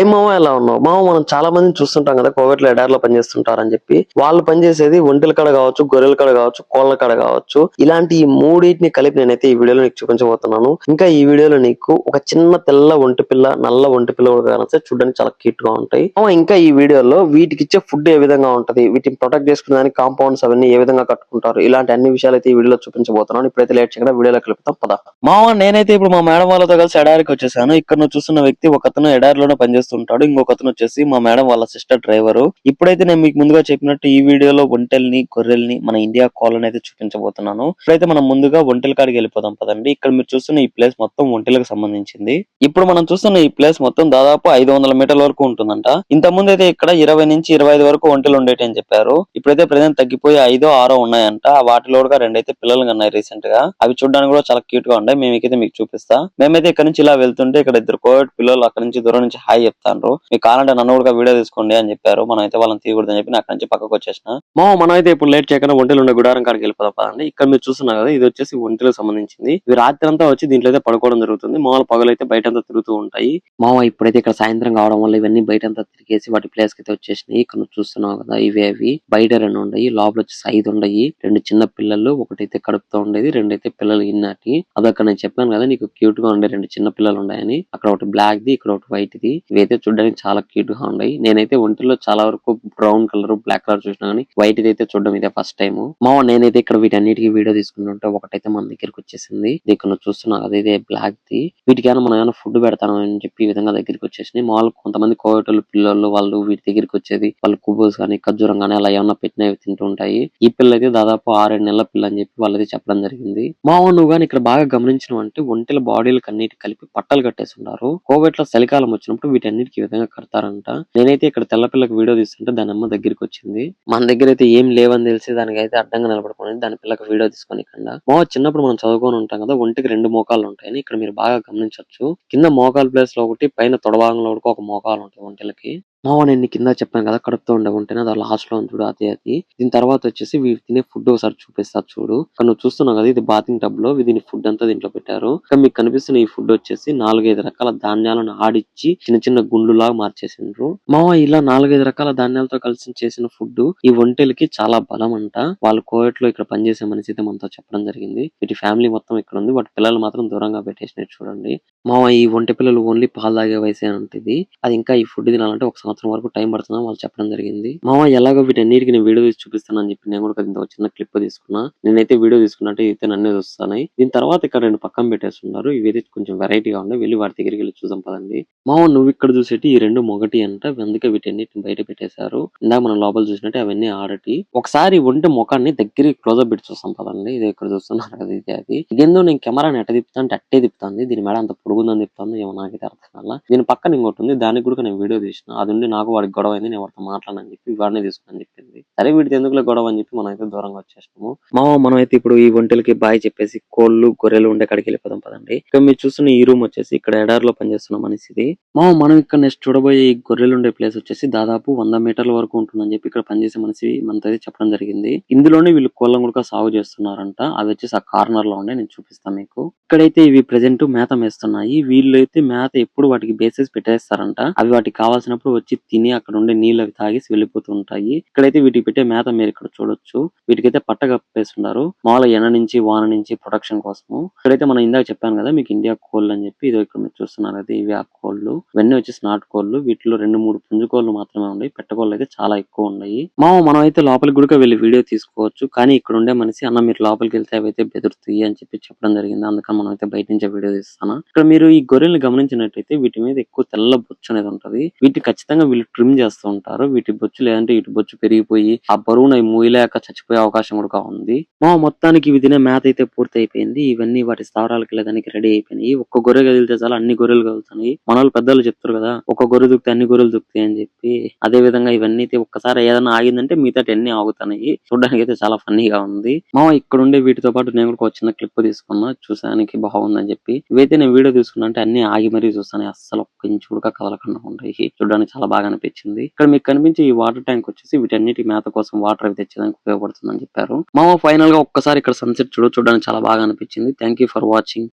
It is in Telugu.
హై మామ, ఎలా ఉన్నావు మామ? మనం చాలా మందిని చూస్తుంటాం కదా కోవిడ్ లో ఎడారిలో పనిచేస్తుంటారని చెప్పి. వాళ్ళు పనిచేసేది ఒంటెల కాడ కావచ్చు, గొర్రెల కాడ కావచ్చు, కోళ్ల కాడ కావచ్చు. ఇలాంటి ఈ మూడింటిని కలిపి నేనైతే ఈ వీడియోలో నీకు చూపించబోతున్నాను. ఇంకా ఈ వీడియోలో నీకు ఒక చిన్న తెల్ల ఒంటి పిల్ల, నల్ల ఒంటి పిల్ల కూడా కానొస్తే చూడడానికి చాలా క్యూట్ గా ఉంటాయి. ఇంకా ఈ వీడియోలో వీటికి ఇచ్చే ఫుడ్ ఏ విధంగా ఉంటది, వీటిని ప్రొటెక్ట్ చేసుకునే కాంపౌండ్స్ అవన్నీ ఏ విధంగా కట్టుకుంటారు, ఇలాంటి అన్ని విషయాలు అయితే ఈ వీడియోలో చూపించబోతున్నాను. ఇప్పుడైతే లేట్ చేయకుండా వీడియోలో కలుపుతాం పద. మామ, నేనైతే ఇప్పుడు మా మేడం వాళ్ళతో కలిసి ఎడారికి వచ్చేసాను. ఇక్కడ నువ్వు చూస్తున్న వ్యక్తి ఒకతను ఎడారిలోనే పనిచేస్తుంటాడు, ఇంకొకతను వచ్చేసి మా మేడం వాళ్ళ సిస్టర్ డ్రైవరు. ఇప్పుడైతే నేను మీకు ముందుగా చెప్పినట్టు ఈ వీడియోలో ఒంటెల్ని, గొర్రెల్ని, మన ఇండియా కోళ్ళని అయితే చూపించబోతున్నాను. ఇప్పుడైతే మనం ముందుగా ఒంటెల కాడికి వెళ్ళిపోదాం పదండి. ఇక్కడ మీరు చూస్తున్న ఈ ప్లేస్ మొత్తం ఒంటెలకు సంబంధించింది. ఇప్పుడు మనం చూస్తున్న ఈ ప్లేస్ మొత్తం దాదాపు 500 మీటర్ల వరకు ఉంటుందంట. ఇంత ముందు అయితే ఇక్కడ 20 నుంచి 25 వరకు ఒంటెలు ఉండేటి అని చెప్పారు. ఇప్పుడైతే ప్రజెంట్ తగ్గిపోయి 5 6 ఉన్నాయంట. వాటిలో కూడా 2 అయితే పిల్లలు ఉన్నాయి రీసెంట్ గా. అవి చూడడానికి కూడా చాలా క్యూట్ గా ఉన్నాయి. మేమైతే మీకు చూపిస్తా. మేమైతే ఇక్కడ నుంచి ఇలా వెళ్తుంటే ఇక్కడ 2 కోవిడ్ పిల్లలు అక్కడ నుంచి దూరం నుంచి హాయ్ చెప్తాను. మీకు కావాలంటే నన్ను కూడా వీడియో తీసుకోండి అని చెప్పారు. మనం అయితే వాళ్ళని తీయకూడదని చెప్పి అక్కడ నుంచి పక్కకు వచ్చేసిన. మనం అయితే ఇప్పుడు లేట్ చేయకుండా ఒంటెలు ఉండే గుడారం కాడికి వెళ్ళిపోదాం పదండి. ఇక్కడ మీరు చూస్తున్నారు కదా, ఇది వచ్చేసి ఒంటెలకు సంబంధించింది. ఇవి రాత్రి అంతా వచ్చి దీంట్లో అయితే పడుకోవడం జరుగుతుంది. మామూలు పగలైతే బయట అంతా తిరుగుతూ ఉంటాయి. ఇప్పుడైతే ఇక్కడ సాయంత్రం కావడం వల్ల ఇవన్నీ బయట అంతా తిరిగేసి వాటి ప్లేస్ కి అయితే వచ్చేసినాయి. ఇక్కడ చూస్తున్నావు కదా, ఇవి బయట 2 ఉన్నాయి, లోపల వచ్చేసి 5 ఉన్నాయి. 2 చిన్న పిల్లలు, ఒకటైతే కడుపుతో ఉండేది, 2 అయితే పిల్లలు ఇన్నాటి. అదొక నేను చెప్పాను కదా నీకు క్యూట్ గా ఉండే 2 చిన్న పిల్లలు ఉన్నాయని. అక్కడ ఒకటి బ్లాక్ ది, ఇక్కడ ఒకటి వైట్ ది. ఇవైతే చూడడానికి చాలా క్యూట్ గా ఉన్నాయి. నేనైతే ఒంటిలో చాలా వరకు బ్రౌన్ కలర్, బ్లాక్ కలర్ చూసినా కానీ వైట్ ది అయితే చూడడం ఇదే ఫస్ట్ టైం. నేనైతే ఇక్కడ వీటన్నిటికీ వీడియో తీసుకుంటుంటే ఒకటైతే మన దగ్గరికి వచ్చేసింది. ఇక్కడ చూస్తున్నావు కదా, ఇదే బ్లాక్ ది. వీటికైనా మనం ఏమైనా ఫుడ్ పెడతాను అని చెప్పి ఈ విధంగా దగ్గరికి వచ్చేసినాయి. మామూలు కొంతమంది కోవిటోళ్ళు పిల్లలు వాళ్ళు వీటి దగ్గరికి వచ్చేది వాళ్ళు కుబూస్ కానీ ఖర్జూరం కానీ అలా ఏమన్నా పెట్టినవి తింటూ ఉంటాయి. ఈ పిల్ల అయితే దాదాపు 6-7 నెలల పిల్ల అని చెప్పి వాళ్ళది చెప్పడం జరిగింది. నువ్వు కానీ ఇక్కడ బాగా గమనించడం అంటే ఒంటెల బాడీలకు అన్నిటి కలిపి పట్టలు కట్టేసి ఉన్నారు. కోవిడ్ లో చలికాలం వచ్చినప్పుడు వీటన్నిటికి ఈ విధంగా కడతారంట. నేనైతే ఇక్కడ తెల్ల పిల్లకి వీడియో తీస్తుంటే దాని అమ్మ దగ్గరికి వచ్చింది. మన దగ్గర అయితే ఏం లేవని తెలిసి దానికైతే అడ్డంగా నిలబడుకుని దాని పిల్లకి వీడియో తీసుకొని చిన్నప్పుడు మనం చదువుకొని ఉంటాం కదా, ఒంటికి 2 మోకాలు ఉంటాయని ఇక్కడ మీరు బాగా గమనించవచ్చు. కింద మోకాలు ప్లేస్ లో ఒకటి, పైన తొడభాగంలో ఒక మోకాలు ఉంటాయి ఒంటెలకి. నేను కింద చెప్పాను కదా కడుపుతో ఉండే ఉంటేనే అది లాస్ట్ లో చూడు అది. దీని తర్వాత వచ్చేసి వీటి తినే ఫుడ్ ఒకసారి చూపిస్తారు చూడు. ఇక్కడ నువ్వు చూస్తున్నావు కదా, ఇది బాతింగ్ టబ్ లో దీని ఫుడ్ అంతా దీంట్లో పెట్టారు. ఇక్కడ మీకు కనిపిస్తున్న ఈ ఫుడ్ వచ్చేసి 4-5 రకాల ధాన్యాలను ఆడిచ్చి చిన్న చిన్న గుండులాగా మార్చేసిండ్రు. ఇలా 4-5 రకాల ధాన్యాలతో కలిసి చేసిన ఫుడ్ ఈ ఒంటెలకి చాలా బలం అంట. వాళ్ళు కోవిడ్ లో ఇక్కడ పనిచేసే మనిషి అయితే మనతో చెప్పడం జరిగింది. వీటి ఫ్యామిలీ మొత్తం ఇక్కడ ఉంది, వాటి పిల్లలు మాత్రం దూరంగా పెట్టేసినట్టు చూడండి. ఈ ఒంటె పిల్లలు ఓన్లీ పాలు తాగే వయసే ఉంటుంది. అది ఇంకా ఈ ఫుడ్ తినాలంటే 1 సంవత్సరం వరకు టైం పడుతుందని వాళ్ళు చెప్పడం జరిగింది. ఎలాగో వీటన్నిటికి నేను వీడియో తీసి చూపిస్తానని చెప్పి నేను కూడా ఇంత చిన్న క్లిప్ తీసుకున్నా. నేనైతే వీడియో తీసుకున్నట్టు అయితే నన్నే చూస్తాయి. దీని తర్వాత ఇక్కడ 2 పక్కన పెట్టేస్తున్నారు. ఇవి కొంచెం వెరైటీగా ఉన్నాయి. వెళ్ళి వాటి దగ్గరికి వెళ్ళి చూద్దాం పదండి. నువ్వు ఇక్కడ చూసేటి ఈ 2 మొగటి అంట, అందుకే వీటన్నిటిని బయట పెట్టేశారు. ఇందాక మనం లోపల చూసినట్టు అవన్నీ ఆడటి. ఒకసారి ఒంటె ముఖాన్ని దగ్గరికి క్లోజ్అప్ పెట్టి చూస్తాం పదండి. ఇది ఇక్కడ చూస్తున్నారు కదా, అది ఇదేందో నేను కెమెరాని ఎట్ట తిప్పుతా అంటే అట్టే తిప్పుతాంది. దీని మేడ అంత పొడుగుందని తిప్పుతాను ఏమో నాకైతే అర్థం కాల. దీని పక్కన ఇంకోటి ఉంది, దానికి కూడా నేను వీడియో తీసిన. అది ఉండి నాకు వాడికి గొడవ అయింది, నేను వాడితో మాట్లాడని చెప్పి వాడిని తీసుకుని చెప్పింది. సరే వీటికి ఎందుకులో గొడవ అని చెప్పి మనం అయితే దూరంగా వచ్చేసినాము. మనం అయితే ఇప్పుడు ఈ ఒంటెలకి బాయ్ చెప్పేసి కోళ్లు గొర్రెలు ఉండే కాడికి వెళ్ళిపోదాం పదండి. ఇక్కడ మీరు చూస్తున్న ఈ రూమ్ వచ్చేసి ఇక్కడ ఎడారిలో పనిచేస్తున్న మనిషిది. మనం ఇక్కడ నెక్స్ట్ చూడబోయే ఈ గొర్రెలు ఉండే ప్లేస్ వచ్చేసి దాదాపు 100 మీటర్ల వరకు ఉంటుందని చెప్పి ఇక్కడ పనిచేసే మనిషి మనతో అయితే చెప్పడం జరిగింది. ఇందులోనే వీళ్ళు కోళ్ళను కూడా సాగు చేస్తున్నారంట. అవి వచ్చేసి ఆ కార్నర్ లో ఉండే నేను చూపిస్తాను మీకు. ఇక్కడైతే ఇవి ప్రెజెంట్ మేత మేస్తున్నాయి. వీళ్ళు అయితే మేత ఎప్పుడు వాటికి బేసెస్ పెట్టేస్తారంట. అవి వాటికి కావాల్సినప్పుడు వచ్చి తిని అక్కడ ఉండే నీళ్ళు అవి తాగేసి వెళ్ళిపోతూ ఉంటాయి. ఇక్కడైతే వీటికి పెట్టే మేత మీరు ఇక్కడ చూడొచ్చు. వీటికైతే పట్ట కప్పేస్తున్నారు. మామూలుగా ఎండ నుంచి వాన నుంచి ప్రొటెక్షన్ కోసము. ఇక్కడైతే మనం ఇందాక చెప్పాను కదా మీకు ఇండియా కోళ్ళు అని చెప్పి, ఇది ఇక్కడ మీరు చూస్తున్నారు కదా, ఇవి ఆ కోళ్ళు. ఇవన్నీ వచ్చేసి నాటు కోళ్ళు. వీటిలో 2-3 పుంజు కోళ్ళు మాత్రమే ఉన్నాయి. పెట్టకోళ్ళు అయితే చాలా ఎక్కువ ఉన్నాయి. మనం అయితే లోపలికి కూడా వెళ్ళి వీడియో తీసుకోవచ్చు. కానీ ఇక్కడ ఉండే మనిషి అన్న మీరు లోపలికి వెళ్తే అవి అయితే బెదురుతాయి అని చెప్పి చెప్పడం జరిగింది. అందుకని మనం అయితే బయట నుంచే వీడియో తీస్తాను. ఇక్కడ మీరు ఈ గొర్రెల్ని గమనించినట్టయితే వీటి మీద ఎక్కువ తెల్ల బొచ్చు అనేది ఉంటది. వీటిని ఖచ్చితంగా వీళ్ళు ట్రిమ్ చేస్తూ ఉంటారు. వీటి బొచ్చు లేదంటే ఇటు బొచ్చు పెరిగిపోయి ఆ బరువును మూయలేక చచ్చిపోయే అవకాశం కూడా ఉంది. మొత్తానికి ఇవి తినే మేత అయితే పూర్తి అయిపోయింది. ఇవన్నీ వాటి స్థావరాలకు వెళ్ళడానికి రెడీ అయిపోయినాయి. ఒక్క గొర్రె కదిలితే చాలా అన్ని గొర్రెలు కదులుతున్నాయి. మన వాళ్ళు పెద్దలు చెప్తారు కదా, ఒక గొర్రె దుక్తే అన్ని గొర్రెలు దుక్తాయి అని చెప్పి. అదే విధంగా ఇవన్నీ అయితే ఒక్కసారి ఏదైనా ఆగిందంటే మిగతా అన్ని ఆగుతున్నాయి. చూడడానికి అయితే చాలా ఫన్నీగా ఉంది. ఇక్కడ ఉండే వీటితో పాటు నేను కూడా ఒక చిన్న క్లిప్ తీసుకున్నా, చూసానికి బాగుందని చెప్పి. ఇవైతే నేను వీడియో తీసుకున్నా అంటే అన్ని ఆగి మరీ చూస్తాను. అస్సలు ఒక్క ఇంచు కూడా కదలకుండా ఉంటాయి. చూడడానికి చాలా బాగా అనిపించింది. ఇక్కడ మీకు కనిపించే ఈ వాటర్ ట్యాంక్ వచ్చేసి వీటన్నిటి మేత కోసం వాటర్ అవి తెచ్చేదానికి ఉపయోగపడుతుందని చెప్పారు. ఫైనల్ గా ఒక్కసారి ఇక్కడ సన్సెట్ చూడడానికి చాలా బాగా అనిపించింది. Thank you for watching.